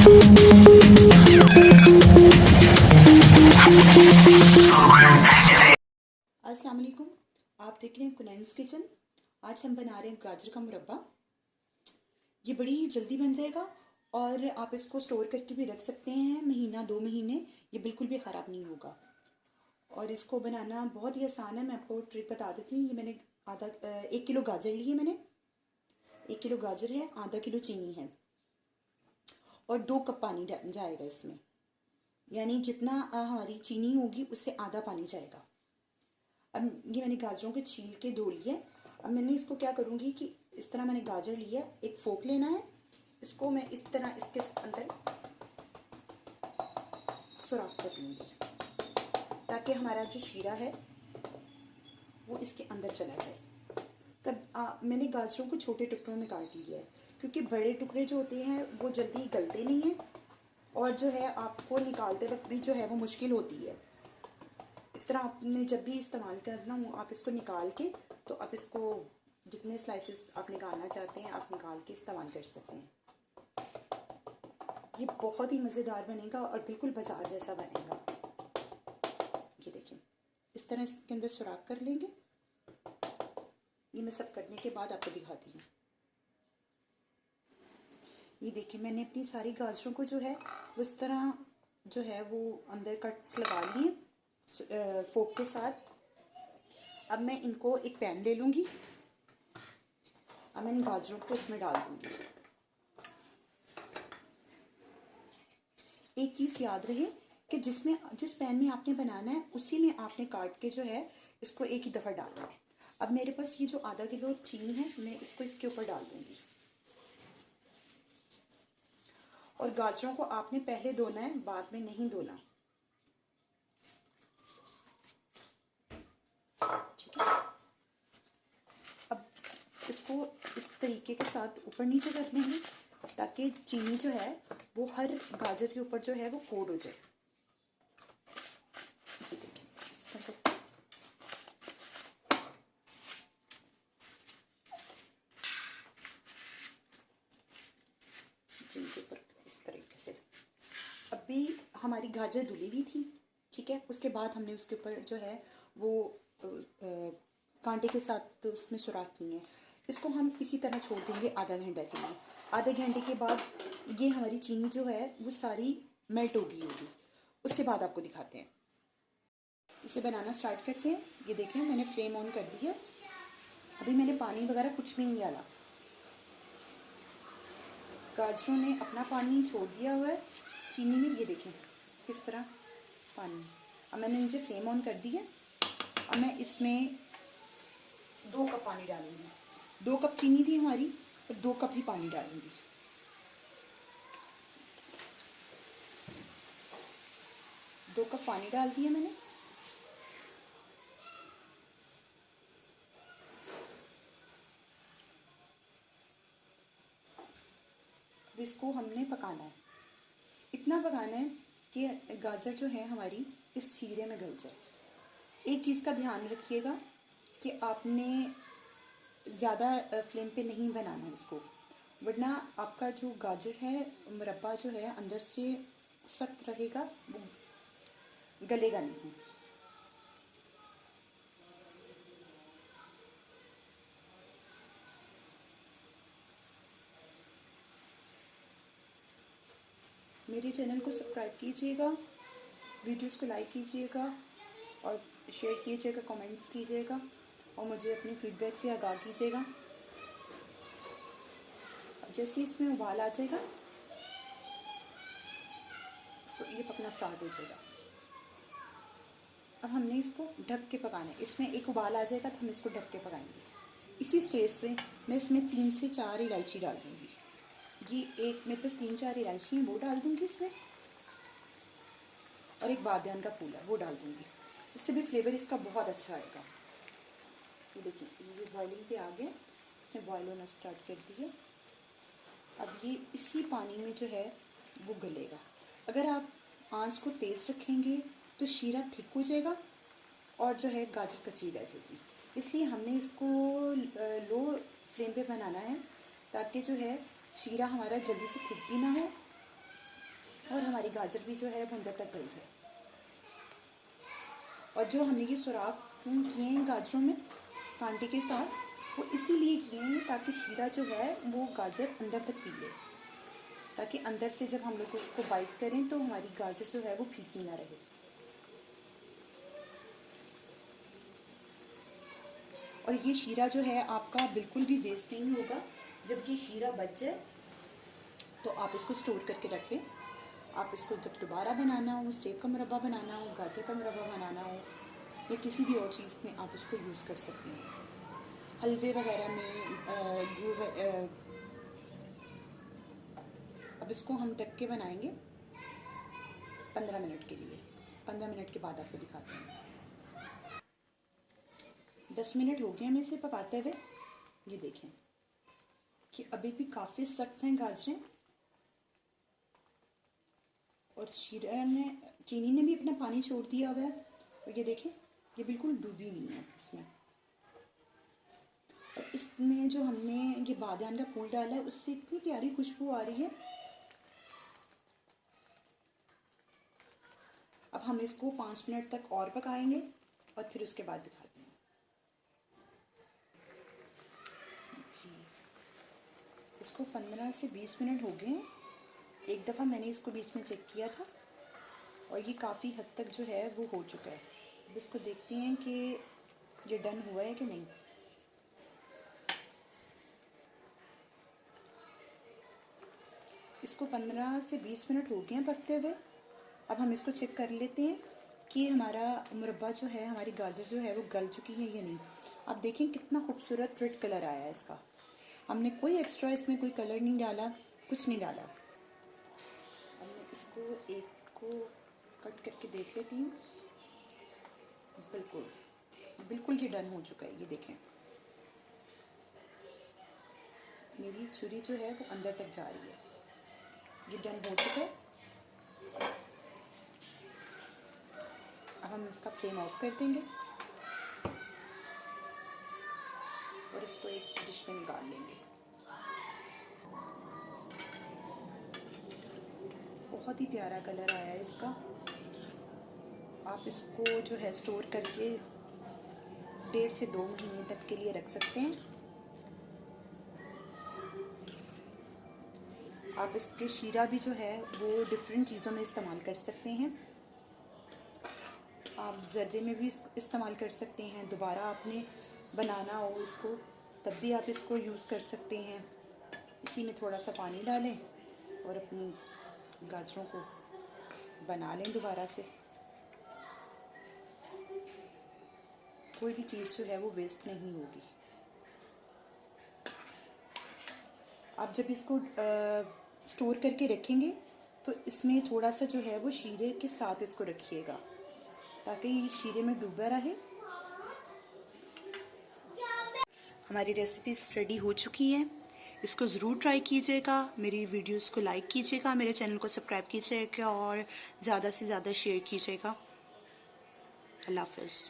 अस्सलाम वालेकुम, आप देख रहे हैं कुनैन्स किचन। आज हम बना रहे हैं गाजर का मुरब्बा। ये बड़ी जल्दी बन जाएगा और आप इसको स्टोर करके भी रख सकते हैं, महीना 2 महीने, ये बिल्कुल भी ख़राब नहीं होगा। और इसको बनाना बहुत ही आसान है। मैं आपको ट्रिक बता देती हूँ। ये मैंने 1 किलो गाजर ली है। मैंने 1 किलो गाजर है, आधा किलो चीनी है और 2 कप पानी जाएगा इसमें, यानी जितना हमारी चीनी होगी उससे आधा पानी जाएगा। अब ये मैंने गाजरों के छील के धो लिए। अब मैंने इसको क्या करूँगी कि इस तरह मैंने गाजर लिया, एक फोक लेना है, इसको मैं इस तरह इसके अंदर सुराख कर लूँगी ताकि हमारा जो शीरा है वो इसके अंदर चला जाए। तब मैंने गाजरों को छोटे टुकड़ों में काट लिया है, क्योंकि बड़े टुकड़े जो होते हैं वो जल्दी गलते नहीं हैं और जो है आपको निकालते वक्त भी जो है वो मुश्किल होती है। इस तरह आपने जब भी इस्तेमाल करना हो, आप इसको निकाल के, तो आप इसको जितने स्लाइसेस आप निकालना चाहते हैं आप निकाल के इस्तेमाल कर सकते हैं। ये बहुत ही मज़ेदार बनेगा और बिल्कुल बाजार जैसा बनेगा। ये देखिए, इस तरह इसके अंदर सुराख कर लेंगे। ये मैं सब करने के बाद आपको दिखाती हूँ। ये देखिए, मैंने अपनी सारी गाजरों को जो है वो इस तरह जो है वो अंदर कट्स लगा लिए फोक के साथ। अब मैं इनको एक पैन ले लूँगी। अब मैं इन गाजरों को इसमें डाल दूँगी। एक चीज़ याद रहे कि जिस पैन में आपने बनाना है उसी में आपने काट के जो है इसको एक ही दफ़ा डालना है। अब मेरे पास ये जो आधा किलो चीनी है, मैं इसको इसके ऊपर डाल दूँगी। और गाजरों को आपने पहले धोना है, बाद में नहीं धोना। ठीक है। अब इसको इस तरीके के साथ ऊपर नीचे कर लेंगे ताकि चीनी जो है वो हर गाजर के ऊपर जो है वो कोट हो जाए। ये देखिए, इस तरह चीनी के ऊपर इस तरीके से। अभी हमारी गाजर धुली हुई थी, ठीक है। उसके बाद हमने उसके ऊपर जो है वो कांटे के साथ उसमें सुराख किए हैं। इसको हम इसी तरह छोड़ देंगे आधा घंटा के लिए। आधे घंटे के बाद ये हमारी चीनी जो है वो सारी मेल्ट होगी। उसके बाद आपको दिखाते हैं। इसे बनाना स्टार्ट करते हैं। ये देखें, मैंने फ्लेम ऑन कर दी है। अभी मैंने पानी वगैरह कुछ भी नहीं डाला। गाजरों ने अपना पानी छोड़ दिया हुआ है चीनी में। ये देखें किस तरह पानी। अब मैंने नीचे फ्लेम ऑन कर दी है। अब मैं इसमें 2 कप पानी डालूंगी। 2 कप चीनी थी हमारी, तो 2 कप ही पानी डालूंगी। दो कप पानी डाल दिया मैंने। अब इसको हमने पकाना है। इतना पकाना है कि गाजर जो है हमारी इस शीरे में गल जाए। एक चीज़ का ध्यान रखिएगा कि आपने ज़्यादा फ्लेम पे नहीं बनाना है इसको, वरना आपका जो गाजर है मुरब्बा जो है अंदर से सख्त रहेगा, वो गलेगा नहीं। मेरे चैनल को सब्सक्राइब कीजिएगा, वीडियोस को लाइक कीजिएगा और शेयर कीजिएगा, कमेंट्स कीजिएगा और मुझे अपनी फीडबैक से आगाह कीजिएगा। अब जैसे इसमें उबाल आ जाएगा, इसको ये पकना स्टार्ट हो जाएगा। अब हमने इसको ढक के पकाना है। इसमें एक उबाल आ जाएगा तो हम इसको ढक के पकाएंगे। इसी स्टेज पे मैं इसमें 3 से 4 इलायची डाल दूँगी। ये एक मेरे पास 3-4 इलायची हैं, वो डाल दूँगी इसमें, और एक बादियान का फूल है वो डाल दूँगी। इससे भी फ्लेवर इसका बहुत अच्छा आएगा। ये देखिए, ये बॉइलिंग पे आ गया, इसने बॉयल होना स्टार्ट कर दिया। अब ये इसी पानी में जो है वो गलेगा। अगर आप आंच को तेज़ रखेंगे तो शीरा थिक हो जाएगा और जो है गाजर कच्ची रह जाएगी। इसलिए हमने इसको लो फ्लेम पे बनाना है ताकि जो है शीरा हमारा जल्दी से थिक भी ना हो गाजर भी जो है वो अंदर तक गल जाए। और जो हमने ये सुराख किए हैं गाजरों में कांटे के साथ, वो इसीलिए किए हैं ताकि शीरा जो है वो गाजर अंदर तक पी ले, ताकि अंदर से जब हम लोग उसको बाइट करें तो हमारी गाजर जो है वो फीकी ना रहे। और ये शीरा जो है आपका बिल्कुल भी वेस्ट नहीं होगा। जब ये शीरा बच जाए तो आप इसको स्टोर करके रख लें। आप इसको जब दोबारा बनाना हो, सेब का मुरब्बा बनाना हो, गाजर का मुरब्बा बनाना हो या किसी भी और चीज़ में आप उसको यूज़ कर सकते हैं। हलवे वगैरह में अब इसको हम ढक के बनाएंगे 15 मिनट के लिए। 15 मिनट के बाद आपको दिखाते हैं। 10 मिनट हो गए हमें इसे पकाते हुए। ये देखें कि अभी भी काफ़ी सख्त हैं गाजरें, और चीनी ने भी अपना पानी छोड़ दिया हुआ है। और ये देखें ये बिल्कुल डूबी नहीं है इसमें। और इसमें जो हमने ये बादियान का फूल डाला है उससे इतनी प्यारी खुशबू आ रही है। अब हम इसको 5 मिनट तक और पकाएंगे और फिर उसके बाद दिखाते हैं जी। इसको 15 से 20 मिनट हो गए हैं। एक दफ़ा मैंने इसको बीच में चेक किया था और ये काफ़ी हद तक जो है वो हो चुका है। अब इसको देखते हैं कि ये डन हुआ है कि नहीं। इसको 15 से 20 मिनट हो गए हैं पकते हुए। अब हम इसको चेक कर लेते हैं कि हमारा मुरब्बा जो है, हमारी गाजर जो है वो गल चुकी है या नहीं। आप देखें कितना खूबसूरत रेड कलर आया है इसका। हमने कोई एक्स्ट्रा इसमें कोई कलर नहीं डाला, कुछ नहीं डाला। अब मैं इसको एक को कट करके देख लेती हूँ। बिल्कुल बिल्कुल ये डन हो चुका है। ये देखें मेरी छुरी जो है वो अंदर तक जा रही है। ये डन हो चुका है। अब हम इसका फ्लेम ऑफ कर देंगे और इसको एक डिश में निकाल लेंगे। बहुत ही प्यारा कलर आया है इसका। आप इसको जो है स्टोर करके 1.5 से 2 महीने तक के लिए रख सकते हैं। आप इसके शीरा भी जो है वो डिफरेंट चीज़ों में इस्तेमाल कर सकते हैं। आप जर्दे में भी इस्तेमाल कर सकते हैं। दोबारा आपने बनाना हो इसको तब भी आप इसको यूज़ कर सकते हैं। इसी में थोड़ा सा पानी डालें और अपनी गाजरों को बना लें दोबारा से। कोई भी चीज़ जो है वो वेस्ट नहीं होगी। आप जब इसको स्टोर करके रखेंगे तो इसमें थोड़ा सा जो है वो शीरे के साथ इसको रखिएगा ताकि ये शीरे में डूबा रहे। हमारी रेसिपीज रेडी हो चुकी हैं। इसको ज़रूर ट्राई कीजिएगा। मेरी वीडियोस को लाइक कीजिएगा, मेरे चैनल को सब्सक्राइब कीजिएगा और ज़्यादा से ज़्यादा शेयर कीजिएगा। अल्लाह हाफ़िज़।